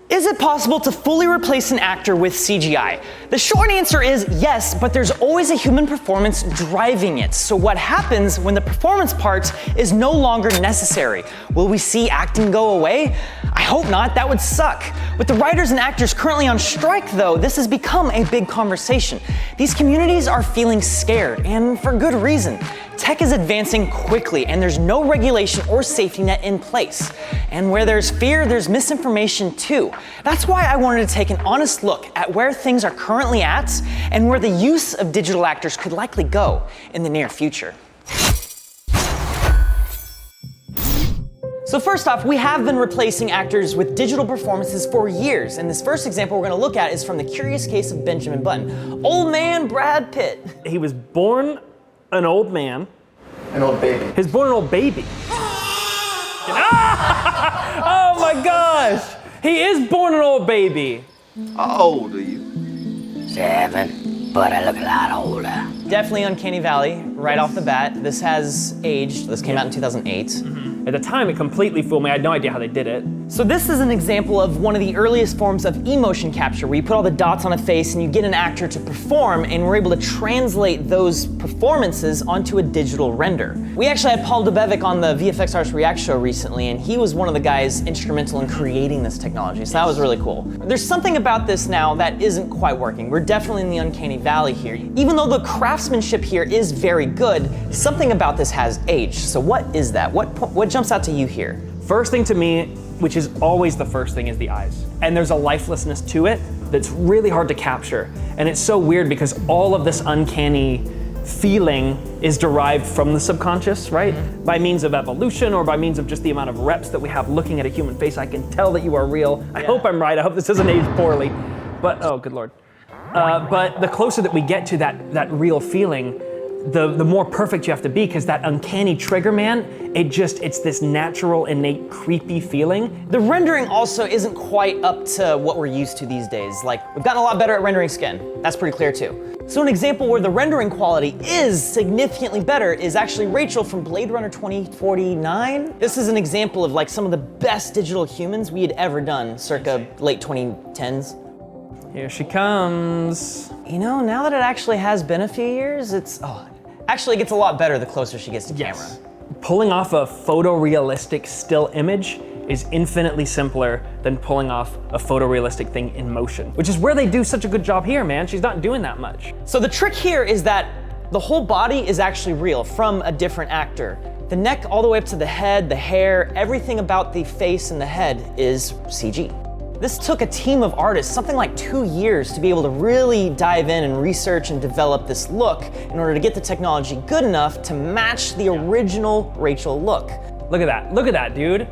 Is it possible to fully replace an actor with CGI? The short answer is yes, but there's always a human performance driving it. So what happens when the performance part is no longer necessary? Will we see acting go away? I hope not, that would suck. With the writers and actors currently on strike though, this has become a big conversation. These communities are feeling scared, and for good reason. Tech is advancing quickly and there's no regulation or safety net in place. And where there's fear, there's misinformation too. That's why I wanted to take an honest look at where things are currently at and where the use of digital actors could likely go in the near future. So first off, we have been replacing actors with digital performances for years, and this first example we're going to look at is from The Curious Case of Benjamin Button. Old man Brad Pitt. He was born an old man. An old baby. He was born an old baby. Oh my gosh! He is born an old baby. How old are you? 7, but I look a lot older. Definitely Uncanny Valley, right off the bat. This has aged. This came out in 2008. At the time, it completely fooled me. I had no idea how they did it. So this is an example of one of the earliest forms of emotion capture, where you put all the dots on a face and you get an actor to perform, and we're able to translate those performances onto a digital render. We actually had Paul Dubevic on the VFX Arts React show recently, and he was one of the guys instrumental in creating this technology, so that was really cool. There's something about this now that isn't quite working. We're definitely in the Uncanny Valley here. Even though the craftsmanship here is very good, something about this has aged. So what is that? What jumps out to you here? First thing to me, which is always the first thing, is the eyes. And there's a lifelessness to it that's really hard to capture. And it's so weird because all of this uncanny feeling is derived from the subconscious, right? By means of evolution or by means of just the amount of reps that we have looking at a human face. I can tell that you are real. I hope I'm right. I hope this doesn't age poorly. But, oh, good Lord. But the closer that we get to that real feeling, the more perfect you have to be, because that uncanny trigger, man, it's this natural, innate, creepy feeling. The rendering also isn't quite up to what we're used to these days. Like, we've gotten a lot better at rendering skin. That's pretty clear too. So an example where the rendering quality is significantly better is actually Rachel from Blade Runner 2049. This is an example of like some of the best digital humans we had ever done, circa late 2010s. Here she comes. You know, now that it actually has been a few years, actually it gets a lot better the closer she gets to camera. Pulling off a photorealistic still image is infinitely simpler than pulling off a photorealistic thing in motion, which is where they do such a good job here, man. She's not doing that much. So the trick here is that the whole body is actually real from a different actor. The neck all the way up to the head, the hair, everything about the face and the head is CG. This took a team of artists something like 2 years to be able to really dive in and research and develop this look in order to get the technology good enough to match the original Rachel look. Look at that, dude.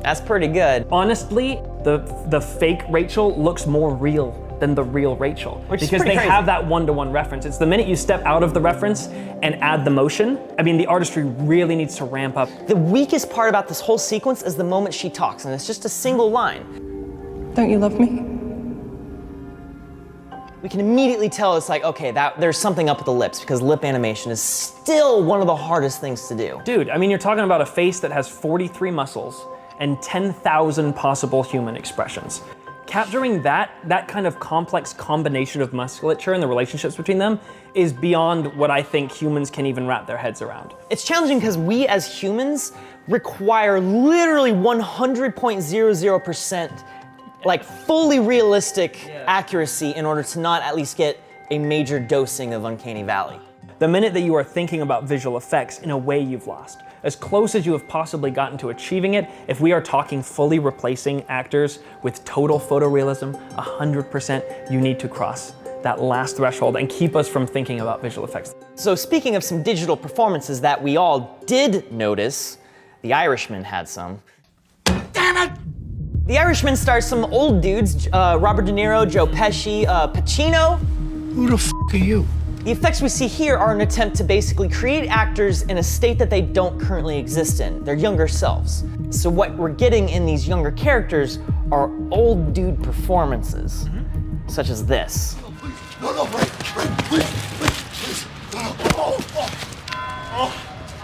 That's pretty good. Honestly, the fake Rachel looks more real than the real Rachel. Because they have that one-to-one reference. It's the minute you step out of the reference and add the motion, I mean, the artistry really needs to ramp up. The weakest part about this whole sequence is the moment she talks, and it's just a single line. Don't you love me? We can immediately tell it's like, okay, there's something up with the lips, because lip animation is still one of the hardest things to do. Dude, I mean, you're talking about a face that has 43 muscles and 10,000 possible human expressions. Capturing that kind of complex combination of musculature and the relationships between them is beyond what I think humans can even wrap their heads around. It's challenging because we as humans require literally 100.00% like fully realistic accuracy in order to not at least get a major dosing of Uncanny Valley. The minute that you are thinking about visual effects, in a way you've lost. As close as you have possibly gotten to achieving it, if we are talking fully replacing actors with total photorealism, 100%, you need to cross that last threshold and keep us from thinking about visual effects. So speaking of some digital performances that we all did notice, The Irishman had some. Damn it! The Irishman stars some old dudes, Robert De Niro, Joe Pesci, Pacino. Who the f are you? The effects we see here are an attempt to basically create actors in a state that they don't currently exist in, their younger selves. So what we're getting in these younger characters are old dude performances, such as this. No, please.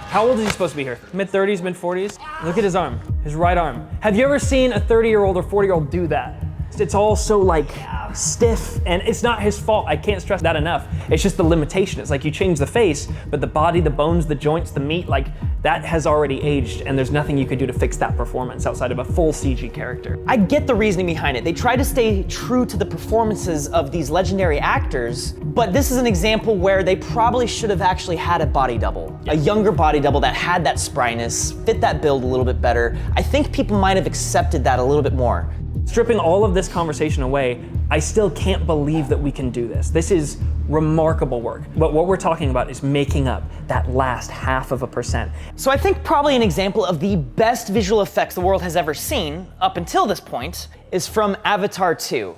How old is he supposed to be here? Mid-30s, mid-40s? Look at his arm, his right arm. Have you ever seen a 30-year-old or 40-year-old do that? It's all so like stiff, and it's not his fault. I can't stress that enough. It's just the limitation. It's like you change the face, but the body, the bones, the joints, the meat, like that has already aged, and there's nothing you could do to fix that performance outside of a full CG character. I get the reasoning behind it. They try to stay true to the performances of these legendary actors, but this is an example where they probably should have actually had a body double, a younger body double that had that spryness, fit that build a little bit better. I think people might have accepted that a little bit more. Stripping all of this conversation away, I still can't believe that we can do this. This is remarkable work. But what we're talking about is making up that last 0.5%. So I think probably an example of the best visual effects the world has ever seen, up until this point, is from Avatar 2.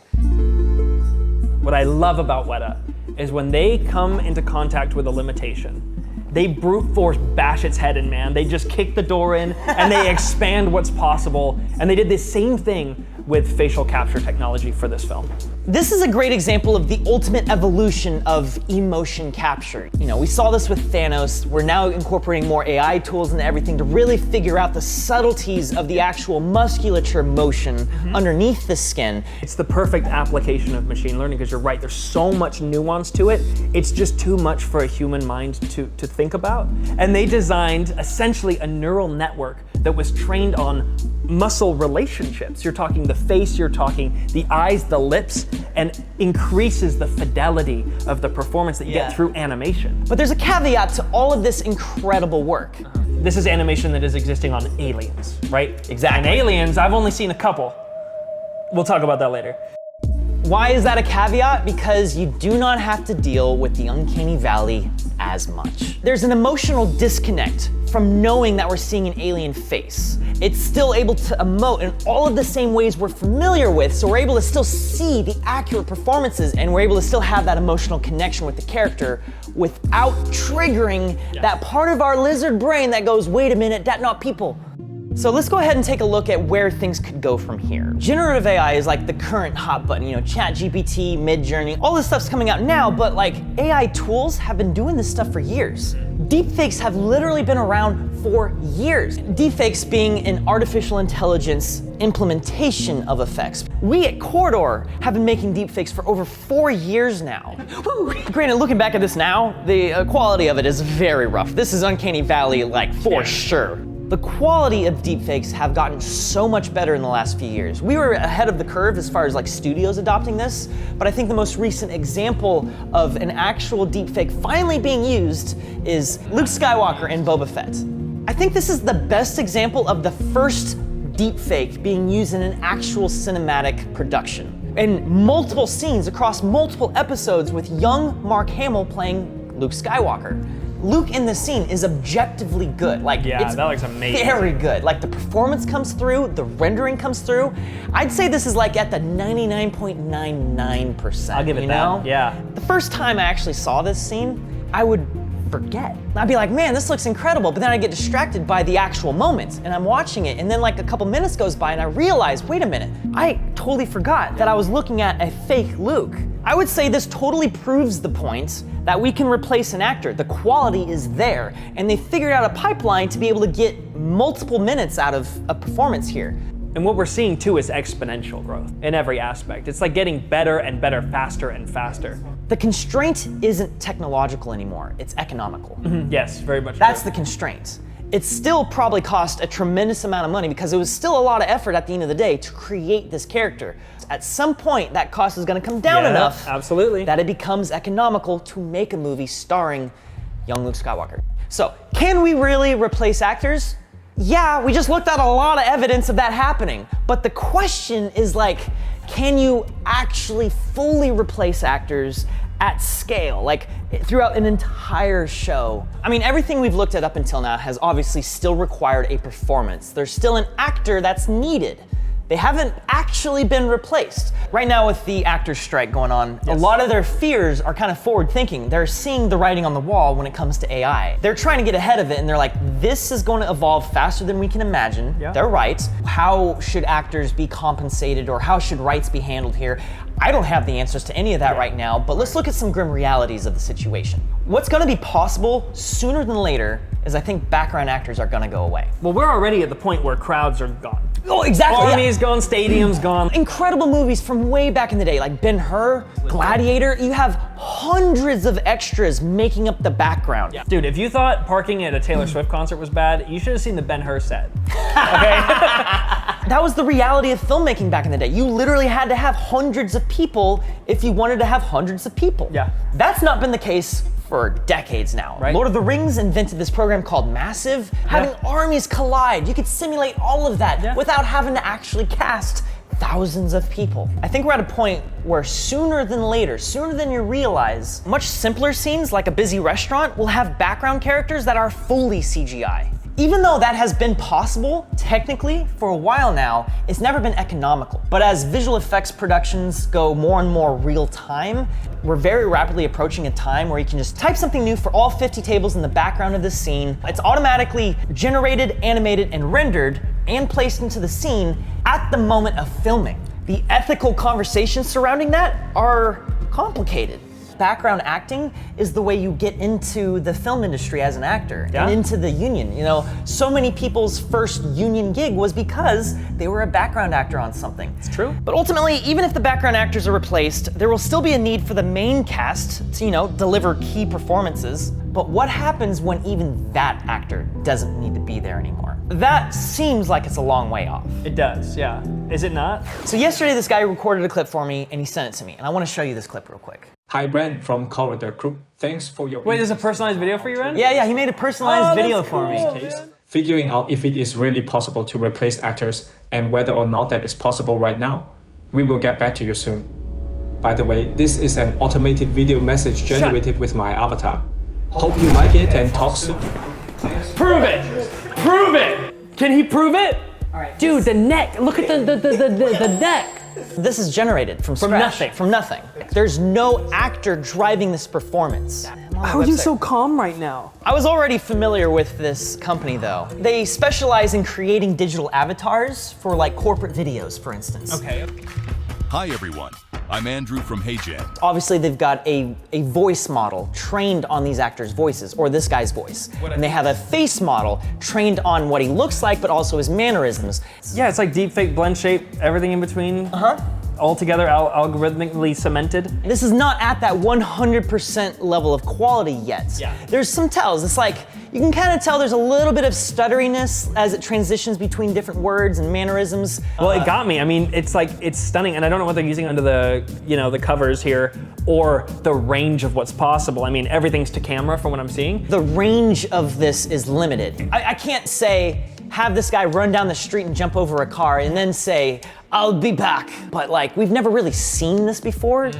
What I love about Weta is when they come into contact with a limitation, they brute force bash its head in, man. They just kick the door in and they expand what's possible. And they did the same thing with facial capture technology for this film. This is a great example of the ultimate evolution of emotion capture. You know, we saw this with Thanos. We're now incorporating more AI tools into everything to really figure out the subtleties of the actual musculature motion underneath the skin. It's the perfect application of machine learning, because you're right, there's so much nuance to it. It's just too much for a human mind to think about. And they designed essentially a neural network that was trained on muscle relationships. You're talking the face, you're talking the eyes, the lips, and increases the fidelity of the performance that you get through animation. But there's a caveat to all of this incredible work. This is animation that is existing on Aliens, right? Exactly. And Aliens, I've only seen a couple. We'll talk about that later. Why is that a caveat? Because you do not have to deal with the uncanny valley as much. There's an emotional disconnect from knowing that we're seeing an alien face. It's still able to emote in all of the same ways we're familiar with, so we're able to still see the accurate performances, and we're able to still have that emotional connection with the character without triggering that part of our lizard brain that goes, wait a minute, that not people. So let's go ahead and take a look at where things could go from here. Generative AI is like the current hot button, you know, ChatGPT, Midjourney, all this stuff's coming out now, but like AI tools have been doing this stuff for years. Deepfakes have literally been around for years. Deepfakes being an artificial intelligence implementation of effects. We at Corridor have been making deepfakes for over 4 years now. Granted, looking back at this now, the quality of it is very rough. This is Uncanny Valley, like, for sure. The quality of deepfakes have gotten so much better in the last few years. We were ahead of the curve as far as like studios adopting this, but I think the most recent example of an actual deepfake finally being used is Luke Skywalker in Boba Fett. I think this is the best example of the first deepfake being used in an actual cinematic production. In multiple scenes across multiple episodes with young Mark Hamill playing Luke Skywalker. Luke in the scene is objectively good. Like, it's that looks amazing. Very good. Like, the performance comes through, the rendering comes through. I'd say this is like at the 99.99%. I'll give it that. Yeah. The first time I actually saw this scene, I would forget. I'd be like, man, this looks incredible, but then I get distracted by the actual moment, and I'm watching it, and then like a couple minutes goes by, and I realize, wait a minute, I totally forgot that I was looking at a fake Luke. I would say this totally proves the point that we can replace an actor. The quality is there, and they figured out a pipeline to be able to get multiple minutes out of a performance here. And what we're seeing too is exponential growth in every aspect. It's like getting better and better, faster and faster. The constraint isn't technological anymore, it's economical. Yes, very much. That's the constraint. It still probably cost a tremendous amount of money because it was still a lot of effort at the end of the day to create this character. At some point, that cost is gonna come down enough absolutely. that it becomes economical to make a movie starring young Luke Skywalker. So, can we really replace actors? Yeah, we just looked at a lot of evidence of that happening. But the question is like, can you actually fully replace actors at scale, like throughout an entire show? I mean, everything we've looked at up until now has obviously still required a performance. There's still an actor that's needed. They haven't actually been replaced. Right now with the actors' strike going on, a lot of their fears are kind of forward thinking. They're seeing the writing on the wall when it comes to AI. They're trying to get ahead of it, and they're like, this is going to evolve faster than we can imagine. They're right. How should actors be compensated, or how should rights be handled here? I don't have the answers to any of that right now, but let's look at some grim realities of the situation. What's gonna be possible sooner than later is I think background actors are gonna go away. Well, we're already at the point where crowds are gone. Oh, exactly. Armies gone, stadiums gone. Incredible movies from way back in the day, like Ben-Hur, Gladiator. You have hundreds of extras making up the background. Yeah. Dude, if you thought parking at a Taylor Swift concert was bad, you should have seen the Ben-Hur set. Okay? That was the reality of filmmaking back in the day. You literally had to have hundreds of people if you wanted to have hundreds of people. Yeah. That's not been the case for decades now. Right. Lord of the Rings invented this program called Massive, having armies collide. You could simulate all of that without having to actually cast thousands of people. I think we're at a point where sooner than later, sooner than you realize, much simpler scenes like a busy restaurant will have background characters that are fully CGI. Even though that has been possible, technically, for a while now, it's never been economical. But as visual effects productions go more and more real time, we're very rapidly approaching a time where you can just type something new for all 50 tables in the background of this scene. It's automatically generated, animated, and rendered, and placed into the scene at the moment of filming. The ethical conversations surrounding that are complicated. Background acting is the way you get into the film industry as an actor and into the union. You know, so many people's first union gig was because they were a background actor on something. It's true. But ultimately, even if the background actors are replaced, there will still be a need for the main cast to, deliver key performances. But what happens when even that actor doesn't need to be there anymore? That seems like it's a long way off. It does, yeah. Is it not? So yesterday, this guy recorded a clip for me and he sent it to me. And I want to show you this clip real quick. Hi, Wren from Corridor Group. Thanks for your Wait, there's a personalized video for you, Wren? Yeah, he made a personalized video for me. case. Figuring out if it is really possible to replace actors and whether or not that is possible right now. We will get back to you soon. By the way, this is an automated video message generated with my avatar. Hope you like it and talk soon. Prove it! Prove it! Can he prove it? All right, dude, the neck. Look at the neck. This is generated from scratch. Nothing. From nothing. There's no actor driving this performance. How are you so calm right now? I was already familiar with this company though. They specialize in creating digital avatars for like corporate videos, for instance. Okay. Hi everyone, I'm Andrew from HeyGen. Obviously they've got a voice model trained on these actors' voices, or this guy's voice. And they have a face model trained on what he looks like, but also his mannerisms. Yeah, it's like deepfake, blend shape, everything in between. All together, algorithmically cemented. This is not at that 100% level of quality yet. Yeah. There's some tells. It's like, you can kind of tell there's a little bit of stutteriness as it transitions between different words and mannerisms. Well, it got me. I mean, it's like, it's stunning. And I don't know what they're using under the, the covers here or the range of what's possible. I mean, everything's to camera from what I'm seeing. The range of this is limited. I can't say, have this guy run down the street and jump over a car and then say, I'll be back. But like, we've never really seen this before.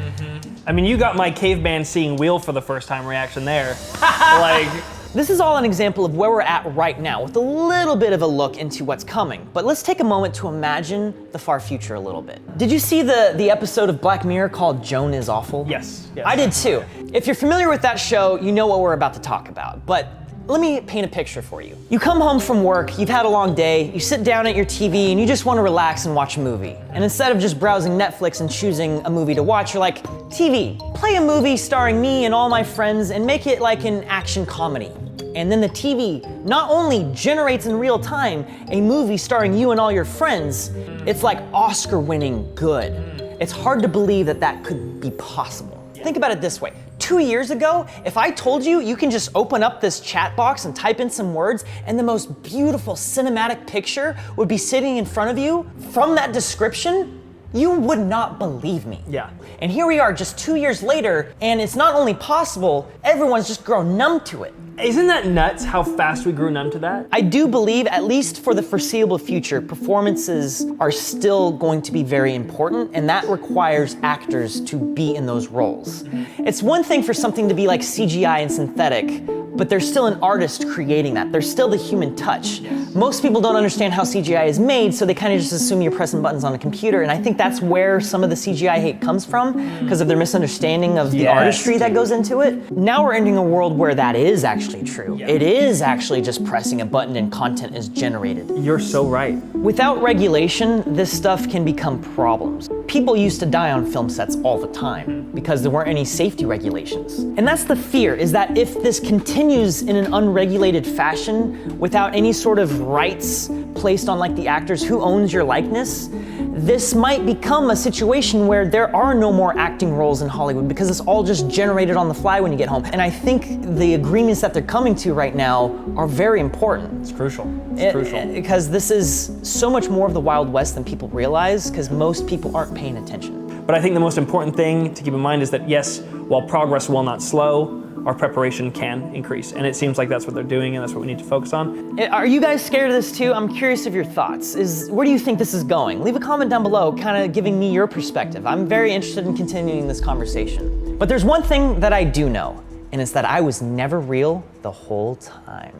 I mean, you got my caveman seeing wheel for the first time reaction there. Like, this is all an example of where we're at right now with a little bit of a look into what's coming. But let's take a moment to imagine the far future a little bit. Did you see the episode of Black Mirror called Joan is Awful? yes. I did too. If you're familiar with that show, you know what we're about to talk about. But let me paint a picture for you. You come home from work, you've had a long day, you sit down at your TV and you just want to relax and watch a movie. And instead of just browsing Netflix and choosing a movie to watch, you're like, TV, play a movie starring me and all my friends and make it like an action comedy. And then the TV not only generates in real time a movie starring you and all your friends, it's like Oscar-winning good. It's hard to believe that that could be possible. Think about it this way. 2 years ago, if I told you you can just open up this chat box and type in some words and the most beautiful cinematic picture would be sitting in front of you from that description, you would not believe me. Yeah. And here we are just 2 years later, and it's not only possible, everyone's just grown numb to it. Isn't that nuts how fast we grew numb to that? I do believe, at least for the foreseeable future, performances are still going to be very important, and that requires actors to be in those roles. It's one thing for something to be like CGI and synthetic, but there's still an artist creating that. There's still the human touch. Most people don't understand how CGI is made, so they kind of just assume you're pressing buttons on a computer, and I think that's where some of the CGI hate comes from, because of their misunderstanding of the artistry that goes into it. Now we're entering a world where that is actually true. It is actually just pressing a button and content is generated. You're so right. Without regulation, this stuff can become problems. People used to die on film sets all the time because there weren't any safety regulations. And that's the fear, is that if this continues in an unregulated fashion without any sort of rights placed on like the actors, who owns your likeness, this might become a situation where there are no more acting roles in Hollywood because it's all just generated on the fly when you get home. And I think the agreements that they're coming to right now are very important. It's crucial. It's crucial. Because this is so much more of the Wild West than people realize, because most people aren't paying attention. But I think the most important thing to keep in mind is that yes, while progress will not slow, our preparation can increase. And it seems like that's what they're doing, and that's what we need to focus on. Are you guys scared of this too? I'm curious of your thoughts. Where do you think this is going? Leave a comment down below, kind of giving me your perspective. I'm very interested in continuing this conversation. But there's one thing that I do know, and it's that I was never real the whole time.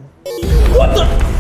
What the?